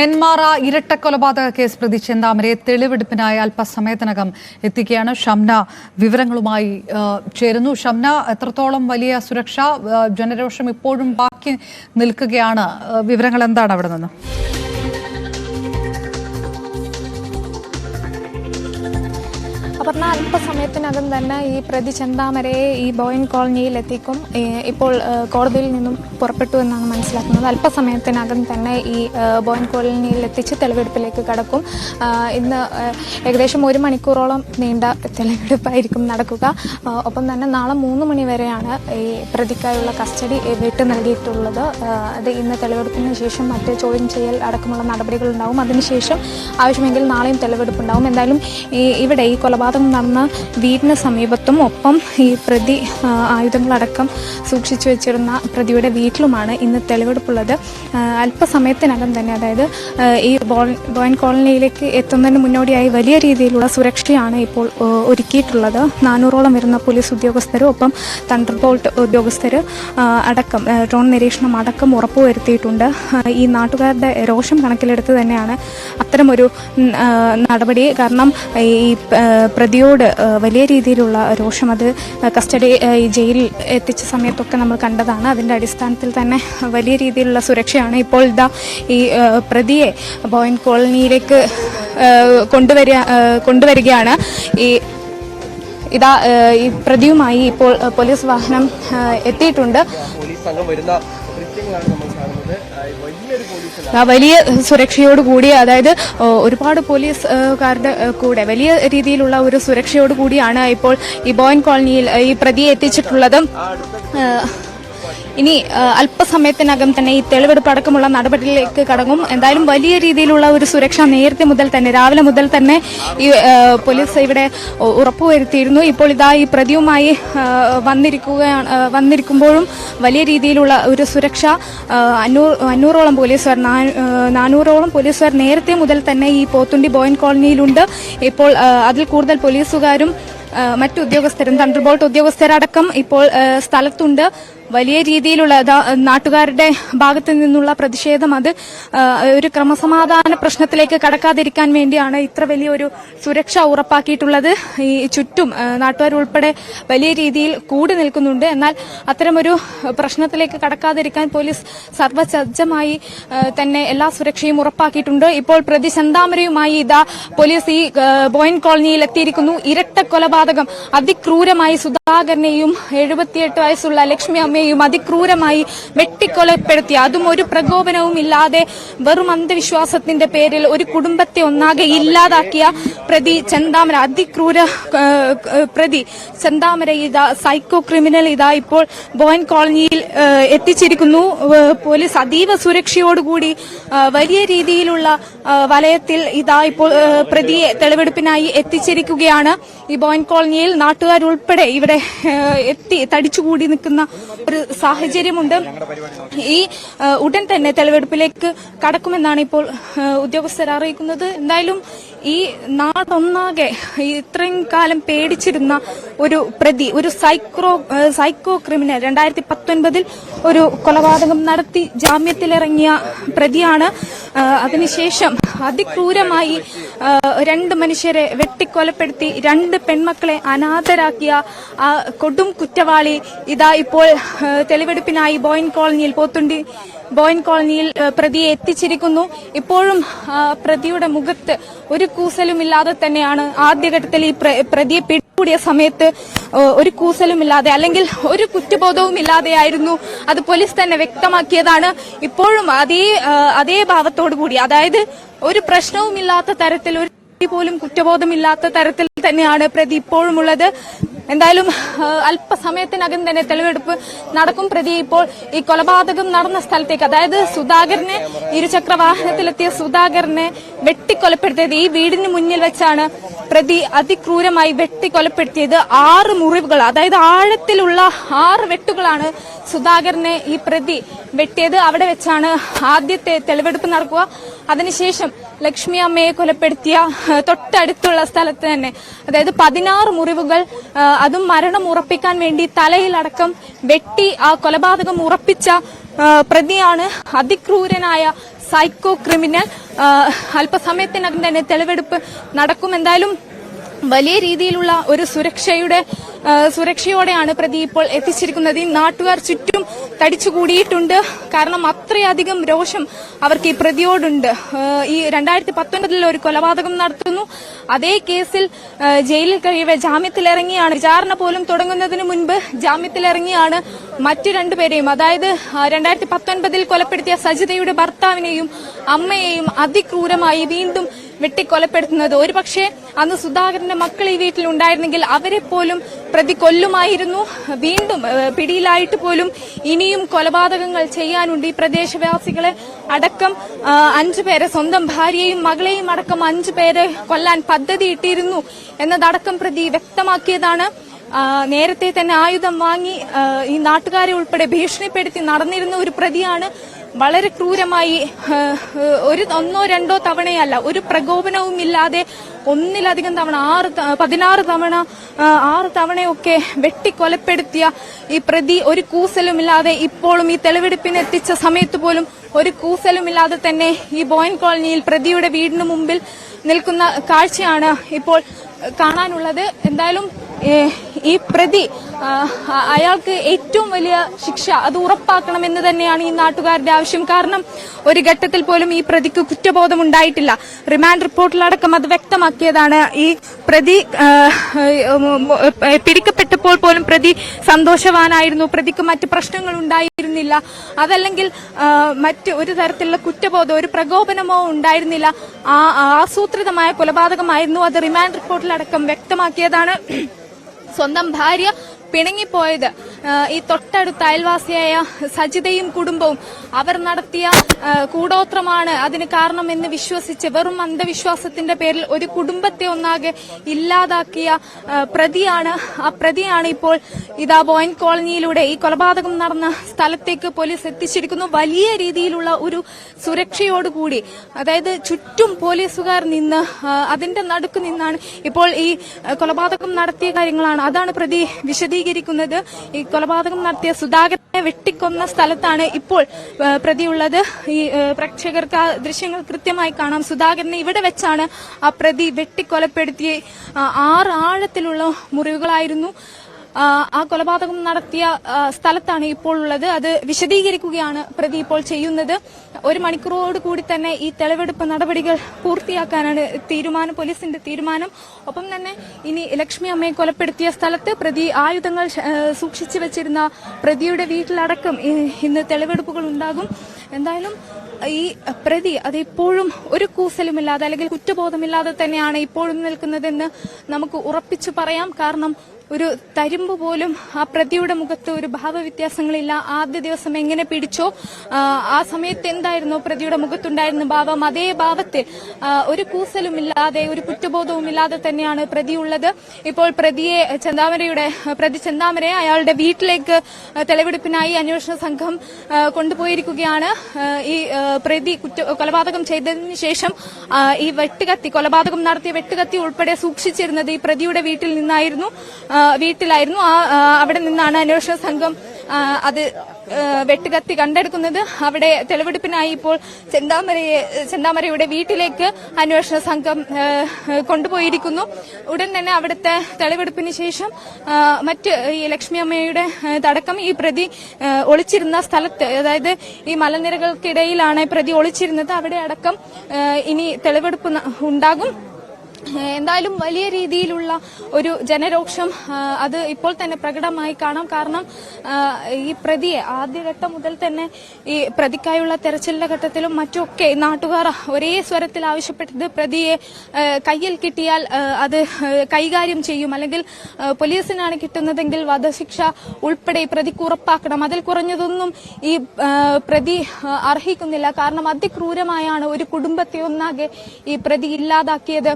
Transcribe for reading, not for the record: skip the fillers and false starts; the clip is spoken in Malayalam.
നെന്മാറ ഇരട്ടക്കൊലപാതക കേസ് പ്രതി ചെന്താമരയെ തെളിവെടുപ്പിനായി അല്പസമയത്തിനകം എത്തിക്കുകയാണ്. ഷംന വിവരങ്ങളുമായി ചേരുന്നു. ഷംന, എത്രത്തോളം വലിയ സുരക്ഷ? ജനരോഷം ഇപ്പോഴും ബാക്കി നിൽക്കുകയാണ്. വിവരങ്ങൾ എന്താണ് അവിടെ നിന്ന്? അപർണ, അല്പസമയത്തിനകം തന്നെ ഈ പ്രതി ചെന്താമരയെ ഈ ബോയിൻ കോളനിയിൽ എത്തിക്കും. ഇപ്പോൾ കോടതിയിൽ നിന്നും പുറപ്പെട്ടു എന്നാണ് മനസ്സിലാക്കുന്നത്. അല്പസമയത്തിനകം തന്നെ ഈ ബോയിൻ കോളനിയിൽ എത്തിച്ച് തെളിവെടുപ്പിലേക്ക് കടക്കും. ഇന്ന് ഏകദേശം 1 മണിക്കൂറോളം നീണ്ട തെളിവെടുപ്പായിരിക്കും നടക്കുക. ഒപ്പം തന്നെ നാളെ 3 മണി വരെയാണ് ഈ പ്രതിക്കായുള്ള കസ്റ്റഡി വിട്ടു നൽകിയിട്ടുള്ളത്. അത് ഇന്ന് തെളിവെടുപ്പിന് ശേഷം മറ്റ് ചോദ്യം ചെയ്യൽ അടക്കമുള്ള നടപടികൾ ഉണ്ടാവും. അതിനുശേഷം ആവശ്യമെങ്കിൽ നാളെയും തെളിവെടുപ്പുണ്ടാവും. എന്തായാലും ഇവിടെ ഈ കൊലപാതകം നടന്ന വീടിന് സമീപത്തും ഒപ്പം ഈ പ്രതി ആയുധങ്ങളടക്കം സൂക്ഷിച്ചു വെച്ചിരുന്ന പ്രതിയുടെ വീട്ടിലുമാണ് ഇന്ന് തെളിവെടുപ്പുള്ളത്. അല്പസമയത്തിനകം തന്നെ, അതായത് ഈ ബോയിൻ കോളനിയിലേക്ക് എത്തുന്നതിന് മുന്നോടിയായി വലിയ രീതിയിലുള്ള സുരക്ഷയാണ് ഇപ്പോൾ ഒരുക്കിയിട്ടുള്ളത്. 400ഓളം വരുന്ന പോലീസ് ഉദ്യോഗസ്ഥരും ഒപ്പം തണ്ടർബോൾട്ട് ഉദ്യോഗസ്ഥർ അടക്കം ഡ്രോൺ നിരീക്ഷണം അടക്കം ഉറപ്പുവരുത്തിയിട്ടുണ്ട്. ഈ നാട്ടുകാരുടെ രോഷം കണക്കിലെടുത്ത് തന്നെയാണ് അത്തരമൊരു നടപടി. കാരണം ഈ പ്രതിയോട് വലിയ രീതിയിലുള്ള രോഷം, അത് കസ്റ്റഡി ജയിലിൽ എത്തിച്ച സമയത്തൊക്കെ നമ്മൾ കണ്ടതാണ്. അതിൻ്റെ അടിസ്ഥാനത്തിൽ തന്നെ വലിയ രീതിയിലുള്ള സുരക്ഷയാണ്. ഇപ്പോൾ ഇതാ ഈ പ്രതിയെ ബോയിൻ കോളനിയിലേക്ക് കൊണ്ടുവരികയാണ്. ഈ പ്രതിയുമായി ഇപ്പോൾ പോലീസ് വാഹനം എത്തിയിട്ടുണ്ട്. വലിയ സുരക്ഷയോടുകൂടി, അതായത് ഒരുപാട് പോലീസുകാരുടെ കൂടെ വലിയ രീതിയിലുള്ള ഒരു സുരക്ഷയോട് കൂടിയാണ് ഇപ്പോൾ ഈ ബോയിൻ കോളനിയിൽ ഈ പ്രതിയെ എത്തിച്ചിട്ടുള്ളത്. ഇനി അല്പസമയത്തിനകം തന്നെ ഈ തെളിവെടുപ്പ് അടക്കമുള്ള നടപടിയിലേക്ക് കടങ്ങും. എന്തായാലും വലിയ രീതിയിലുള്ള ഒരു സുരക്ഷ നേരത്തെ മുതൽ തന്നെ, രാവിലെ മുതൽ തന്നെ ഈ പോലീസ് ഇവിടെ ഉറപ്പുവരുത്തിയിരുന്നു. ഇപ്പോൾ ഇതാ ഈ പ്രതിയുമായി വന്നിരിക്കുമ്പോഴും വലിയ രീതിയിലുള്ള ഒരു സുരക്ഷ. 500ഓളം പോലീസുകാർ, 400ഓളം പോലീസുകാർ നേരത്തെ മുതൽ തന്നെ ഈ പോത്തുണ്ടി ബോയിൻ കോളനിയിലുണ്ട്. ഇപ്പോൾ അതിൽ കൂടുതൽ പോലീസുകാരും മറ്റു ഉദ്യോഗസ്ഥരും തണ്ടർബോൾട്ട് ഉദ്യോഗസ്ഥരടക്കം ഇപ്പോൾ സ്ഥലത്തുണ്ട്. വലിയ രീതിയിലുള്ള നാട്ടുകാരുടെ ഭാഗത്തു നിന്നുള്ള പ്രതിഷേധം, അത് ഒരു ക്രമസമാധാന പ്രശ്നത്തിലേക്ക് കടക്കാതിരിക്കാൻ വേണ്ടിയാണ് ഇത്ര വലിയൊരു സുരക്ഷ ഉറപ്പാക്കിയിട്ടുള്ളത്. ഈ ചുറ്റും നാട്ടുകാരുൾപ്പെടെ വലിയ രീതിയിൽ കൂടി നിൽക്കുന്നുണ്ട്. എന്നാൽ അത്തരമൊരു പ്രശ്നത്തിലേക്ക് കടക്കാതിരിക്കാൻ പോലീസ് സർവ്വസജ്ജമായി തന്നെ എല്ലാ സുരക്ഷയും ഉറപ്പാക്കിയിട്ടുണ്ട്. ഇപ്പോൾ പ്രതി ചെന്താമരയുമായി ഇതാ പോലീസ് ഈ ബോയിൻ കോളനിയിൽ എത്തിയിരിക്കുന്നു. ഇരട്ട കൊലപാതകം അതിക്രൂരമായി സുധാകരനെയും 78 വയസ്സുള്ള ലക്ഷ്മി അമ്മയും അതിക്രൂരമായി വെട്ടിക്കൊലപ്പെടുത്തി, അതും ഒരു പ്രകോപനവും ഇല്ലാതെ വെറും അന്ധവിശ്വാസത്തിന്റെ പേരിൽ ഒരു കുടുംബത്തെ ഒന്നാകെ ഇല്ലാതാക്കിയ പ്രതി ചെന്താമര, അതിക്രൂര പ്രതി ചെന്താമര ഇതാ സൈക്കോ ക്രിമിനൽ ഇതാ ഇപ്പോൾ ബോയിൻ കോളനിയിൽ എത്തിച്ചിരിക്കുന്നു. പോലീസ് അതീവ സുരക്ഷയോടുകൂടി വലിയ രീതിയിലുള്ള വലയത്തിൽ ഇതാ ഇപ്പോൾ പ്രതിയെ തെളിവെടുപ്പിനായി എത്തിച്ചിരിക്കുകയാണ്. ഈ ബോയിൻ കോളനിയിൽ നാട്ടുകാരുൾപ്പെടെ ഇവിടെ എത്തി തടിച്ചുകൂടി നിൽക്കുന്ന ഒരു സാഹചര്യമുണ്ട്. ഈ ഉടൻ തന്നെ തെളിവെടുപ്പിലേക്ക് കടക്കുമെന്നാണ് ഇപ്പോൾ ഉദ്യോഗസ്ഥർ അറിയിക്കുന്നത്. എന്തായാലും ഈ നാടൊന്നാകെ ഇത്രയും കാലം പേടിച്ചിരുന്ന ഒരു പ്രതി, ഒരു സൈക്കോ ക്രിമിനൽ, 2019 ഒരു കൊലപാതകം നടത്തി ജാമ്യത്തിലിറങ്ങിയ പ്രതിയാണ്. അതിനുശേഷം അതിക്രൂരമായി 2 മനുഷ്യരെ വെട്ടിക്കൊലപ്പെടുത്തി 2 പെൺമക്കളെ അനാഥരാക്കിയ ആ കൊടും കുറ്റവാളി ഇതാ ഇപ്പോൾ തെളിവെടുപ്പിനായി പോത്തുണ്ടി ബോയിൻ കോളനിയിൽ പ്രതിയെ എത്തിച്ചിരിക്കുന്നു. ഇപ്പോഴും പ്രതിയുടെ മുഖത്ത് ഒരു കൂസലുമില്ലാതെ തന്നെയാണ് ആദ്യഘട്ടത്തിൽ ഈ പ്രതിയെ പിടികൂടിയ സമയത്ത് ഒരു കൂസലുമില്ലാതെ, അല്ലെങ്കിൽ ഒരു കുറ്റബോധവും ഇല്ലാതെയായിരുന്നു. അത് പോലീസ് തന്നെ വ്യക്തമാക്കിയതാണ്. ഇപ്പോഴും അതേ ഭാവത്തോടു കൂടി, അതായത് ഒരു പ്രശ്നവുമില്ലാത്ത തരത്തിൽ, ഒരു പോലും കുറ്റബോധമില്ലാത്ത തരത്തിൽ തന്നെയാണ് പ്രതി ഇപ്പോഴും ഉള്ളത്. എന്തായാലും അല്പസമയത്തിനകം തന്നെ തെളിവെടുപ്പ് നടക്കും. പ്രതി ഇപ്പോൾ ഈ കൊലപാതകം നടന്ന സ്ഥലത്തേക്ക്, അതായത് സുധാകരനെ, ഇരുചക്ര വാഹനത്തിലെത്തിയ സുധാകരനെ വെട്ടിക്കൊലപ്പെടുത്തിയത് ഈ വീടിന് മുന്നിൽ വെച്ചാണ് പ്രതി അതിക്രൂരമായി വെട്ടിക്കൊലപ്പെടുത്തിയത്. 6 മുറിവുകൾ, അതായത് ആഴത്തിലുള്ള 6 വെട്ടുകളാണ് സുധാകരനെ ഈ പ്രതി വെട്ടിയത്. അവിടെ വെച്ചാണ് ആദ്യത്തെ തെളിവെടുപ്പ് നടക്കുക. അതിനുശേഷം ലക്ഷ്മി അമ്മയെ കൊലപ്പെടുത്തിയ തൊട്ടടുത്തുള്ള സ്ഥലത്ത് തന്നെ, അതായത് 16 മുറിവുകൾ, അതും മരണം ഉറപ്പിക്കാൻ വേണ്ടി തലയിലടക്കം വെട്ടി ആ കൊലപാതകം ഉറപ്പിച്ച പ്രതിയാണ് അതിക്രൂരനായ സൈക്കോ ക്രിമിനൽ. അല്പസമയത്തിനകം തന്നെ തെളിവെടുപ്പ് നടക്കും. എന്തായാലും വലിയ രീതിയിലുള്ള ഒരു സുരക്ഷയോടെയാണ് പ്രതി ഇപ്പോൾ എത്തിച്ചിരിക്കുന്നത്. ഈ നാട്ടുകാർ ചുറ്റും തടിച്ചുകൂടിയിട്ടുണ്ട്. കാരണം അത്രയധികം രോഷം അവർക്ക് ഈ പ്രതിയോടുണ്ട്. ഈ 2019 ഒരു കൊലപാതകം നടത്തുന്നു. അതേ കേസിൽ ജയിലിൽ കഴിയവേ ജാമ്യത്തിലിറങ്ങിയാണ്. വിചാരണ പോലും തുടങ്ങുന്നതിന് മുൻപ് ജാമ്യത്തിലിറങ്ങിയാണ് മറ്റു രണ്ടുപേരെയും, അതായത് 2019 കൊലപ്പെടുത്തിയ സജിതയുടെ ഭർത്താവിനെയും അമ്മയെയും അതിക്രൂരമായി വീണ്ടും വെട്ടിക്കൊലപ്പെടുത്തുന്നത്. ഒരുപക്ഷെ അന്ന് സുധാകരന്റെ മക്കൾ ഈ വീട്ടിൽ ഉണ്ടായിരുന്നെങ്കിൽ അവരെ പോലും പ്രതി കൊല്ലുമായിരുന്നു. വീണ്ടും പിടിയിലായിട്ട് പോലും ഇനിയും കൊലപാതകങ്ങൾ ചെയ്യാനുണ്ട്. ഈ പ്രദേശവാസികളെ അടക്കം 5 പേരെ, സ്വന്തം ഭാര്യയെയും മകളെയും അടക്കം 5 പേരെ കൊല്ലാൻ പദ്ധതിയിട്ടിരുന്നു എന്നതടക്കം പ്രതി വ്യക്തമാക്കിയതാണ്. നേരത്തെ തന്നെ ആയുധം വാങ്ങി ഈ നാട്ടുകാരെ ഉൾപ്പെടെ ഭീഷണിപ്പെടുത്തി നടന്നിരുന്ന ഒരു പ്രതിയാണ്. വളരെ ക്രൂരമായി ഒന്നോ രണ്ടോ തവണയല്ല, ഒരു പ്രകോപനവും ഇല്ലാതെ ഒന്നിലധികം തവണ 6 തവണയൊക്കെ വെട്ടിക്കൊലപ്പെടുത്തിയ ഈ പ്രതി ഒരു കൂസലുമില്ലാതെ ഇപ്പോഴും ഈ തെളിവെടുപ്പിന് എത്തിച്ച സമയത്ത് പോലും ഒരു കൂസലുമില്ലാതെ തന്നെ ഈ ബോയൻ കോളനിയിൽ പ്രതിയുടെ വീടിന് മുമ്പിൽ നിൽക്കുന്ന കാഴ്ചയാണ് ഇപ്പോൾ കാണാനുള്ളത്. എന്തായാലും ഈ പ്രതി അയാൾക്ക് ഏറ്റവും വലിയ ശിക്ഷ അത് ഉറപ്പാക്കണമെന്ന് തന്നെയാണ് ഈ നാട്ടുകാരുടെ ആവശ്യം. കാരണം ഒരു ഘട്ടത്തിൽ പോലും ഈ പ്രതിക്ക് കുറ്റബോധം ഉണ്ടായിട്ടില്ല. റിമാൻഡ് റിപ്പോർട്ടിലടക്കം അത് വ്യക്തമാക്കിയതാണ്. ഈ പ്രതി പിടിക്കപ്പെട്ടപ്പോൾ പോലും പ്രതി സന്തോഷവാനായിരുന്നു. പ്രതിക്ക് മറ്റ് പ്രശ്നങ്ങൾ ഉണ്ടായിരുന്നില്ല. അതല്ലെങ്കിൽ മറ്റ് ഒരു തരത്തിലുള്ള കുറ്റബോധം, ഒരു പ്രകോപനമോ ഉണ്ടായിരുന്നില്ല. ആസൂത്രിതമായ കൊലപാതകമായിരുന്നു. അത് റിമാൻഡ് റിപ്പോർട്ടിലടക്കം വ്യക്തമാക്കിയതാണ്. സ്വന്തം ഭാര്യ പിണങ്ങിപ്പോയത് ഈ തൊട്ടടുത്ത അയൽവാസിയായ സജിതയും കുടുംബവും അവർ നടത്തിയ കൂടോത്രമാണ് അതിന് കാരണമെന്ന് വിശ്വസിച്ച് വെറും അന്ധവിശ്വാസത്തിന്റെ പേരിൽ ഒരു കുടുംബത്തെ ഒന്നാകെ ഇല്ലാതാക്കിയ പ്രതിയാണ്. ആ പ്രതിയാണ് ഇപ്പോൾ ഇതാ ബോയൻ കോളനിയിലൂടെ ഈ കൊലപാതകം നടന്ന സ്ഥലത്തേക്ക് പോലീസ് എത്തിച്ചിരിക്കുന്നു. വലിയ രീതിയിലുള്ള ഒരു സുരക്ഷയോടുകൂടി, അതായത് ചുറ്റും പോലീസുകാർ നിന്ന് അതിന്റെ നടുക്ക് നിന്നാണ് ഇപ്പോൾ ഈ കൊലപാതകം നടത്തിയ കാര്യങ്ങളാണ് അതാണ് പ്രതി വിശദീകരിക്കുന്നത്. ഈ കൊലപാതകം നടത്തിയ സുധാകരനെ വെട്ടിക്കൊന്ന സ്ഥലത്താണ് ഇപ്പോൾ പ്രതിയുള്ളത്. ഈ പ്രേക്ഷകർക്ക് ആ ദൃശ്യങ്ങൾ കൃത്യമായി കാണാം. സുധാകരനെ ഇവിടെ വെച്ചാണ് ആ പ്രതി വെട്ടിക്കൊലപ്പെടുത്തിയ 6 ആഴത്തിലുള്ള മുറിവുകളായിരുന്നു. ആ കൊലപാതകം നടത്തിയ സ്ഥലത്താണ് ഇപ്പോൾ ഉള്ളത്. അത് വിശദീകരിക്കുകയാണ് പ്രതി ഇപ്പോൾ ചെയ്യുന്നത്. 1 മണിക്കൂറോട് കൂടി തന്നെ ഈ തെളിവെടുപ്പ് നടപടികൾ പൂർത്തിയാക്കാനാണ് പോലീസിന്റെ തീരുമാനം. ഒപ്പം തന്നെ ഇനി ലക്ഷ്മി അമ്മയെ കൊലപ്പെടുത്തിയ സ്ഥലത്ത് പ്രതി ആയുധങ്ങൾ സൂക്ഷിച്ചു വെച്ചിരുന്ന പ്രതിയുടെ വീട്ടിലടക്കം ഇന്ന് തെളിവെടുപ്പുകൾ ഉണ്ടാകും. എന്തായാലും ഈ പ്രതി അതിപ്പോഴും ഒരു കൂസലുമില്ലാതെ അല്ലെങ്കിൽ കുറ്റബോധമില്ലാതെ തന്നെയാണ് ഇപ്പോഴും നിൽക്കുന്നതെന്ന് നമുക്ക് ഉറപ്പിച്ചു പറയാം. കാരണം ഒരു തരിമ്പ് പോലും ആ പ്രതിയുടെ മുഖത്ത് ഒരു ഭാവവ്യത്യാസങ്ങളില്ല. ആദ്യ ദിവസം എങ്ങനെ പിടിച്ചോ ആ സമയത്ത് എന്തായിരുന്നോ പ്രതിയുടെ മുഖത്തുണ്ടായിരുന്ന ഭാവം, അതേ ഭാവത്തിൽ ഒരു കൂസലുമില്ലാതെ ഒരു കുറ്റബോധവും ഇല്ലാതെ തന്നെയാണ് പ്രതിയുള്ളത്. ഇപ്പോൾ പ്രതി ചെന്താമരയെ അയാളുടെ വീട്ടിലേക്ക് തെളിവെടുപ്പിനായി അന്വേഷണ സംഘം കൊണ്ടുപോയിരിക്കുകയാണ്. ഈ പ്രതി കൊലപാതകം ചെയ്തതിനു ശേഷം ഈ കൊലപാതകം നടത്തിയ വെട്ടുകത്തി ഉൾപ്പെടെ സൂക്ഷിച്ചിരുന്നത് ഈ പ്രതിയുടെ വീട്ടിലായിരുന്നു. അവിടെ നിന്നാണ് അന്വേഷണ സംഘം അത് വെട്ടുകത്തി കണ്ടെടുക്കുന്നത്. അവിടെ തെളിവെടുപ്പിനായി ഇപ്പോൾ ചെന്താമരയുടെ വീട്ടിലേക്ക് അന്വേഷണ സംഘം കൊണ്ടുപോയിരിക്കുന്നു. ഉടൻ തന്നെ അവിടുത്തെ തെളിവെടുപ്പിന് ശേഷം മറ്റ് ഈ ലക്ഷ്മി അമ്മയുടെ അടക്കം ഈ പ്രതി ഒളിച്ചിരുന്ന സ്ഥലത്ത്, അതായത് ഈ മലനിരകൾക്കിടയിലാണ് പ്രതി ഒളിച്ചിരുന്നത്, അവിടെ അടക്കം ഇനി തെളിവെടുപ്പ് ഉണ്ടാകും. എന്തായാലും വലിയ രീതിയിലുള്ള ഒരു ജനരോക്ഷം അത് ഇപ്പോൾ തന്നെ പ്രകടമായി കാണാം. കാരണം ഈ പ്രതിയെ ആദ്യഘട്ടം മുതൽ തന്നെ ഈ പ്രതിക്കായുള്ള തെരച്ചിലിന്റെ ഘട്ടത്തിലും മറ്റുമൊക്കെ നാട്ടുകാർ ഒരേ സ്വരത്തിൽ ആവശ്യപ്പെട്ടത് പ്രതിയെ കയ്യിൽ കിട്ടിയാൽ അത് കൈകാര്യം ചെയ്യും, അല്ലെങ്കിൽ പോലീസിനാണ് കിട്ടുന്നതെങ്കിൽ വധശിക്ഷ ഉൾപ്പെടെ പ്രതിക്ക് ഉറപ്പാക്കണം. അതിൽ കുറഞ്ഞതൊന്നും ഈ പ്രതി അർഹിക്കുന്നില്ല. കാരണം അതിക്രൂരമായാണ് ഒരു കുടുംബത്തെ ഒന്നാകെ ഈ പ്രതി ഇല്ലാതാക്കിയത്.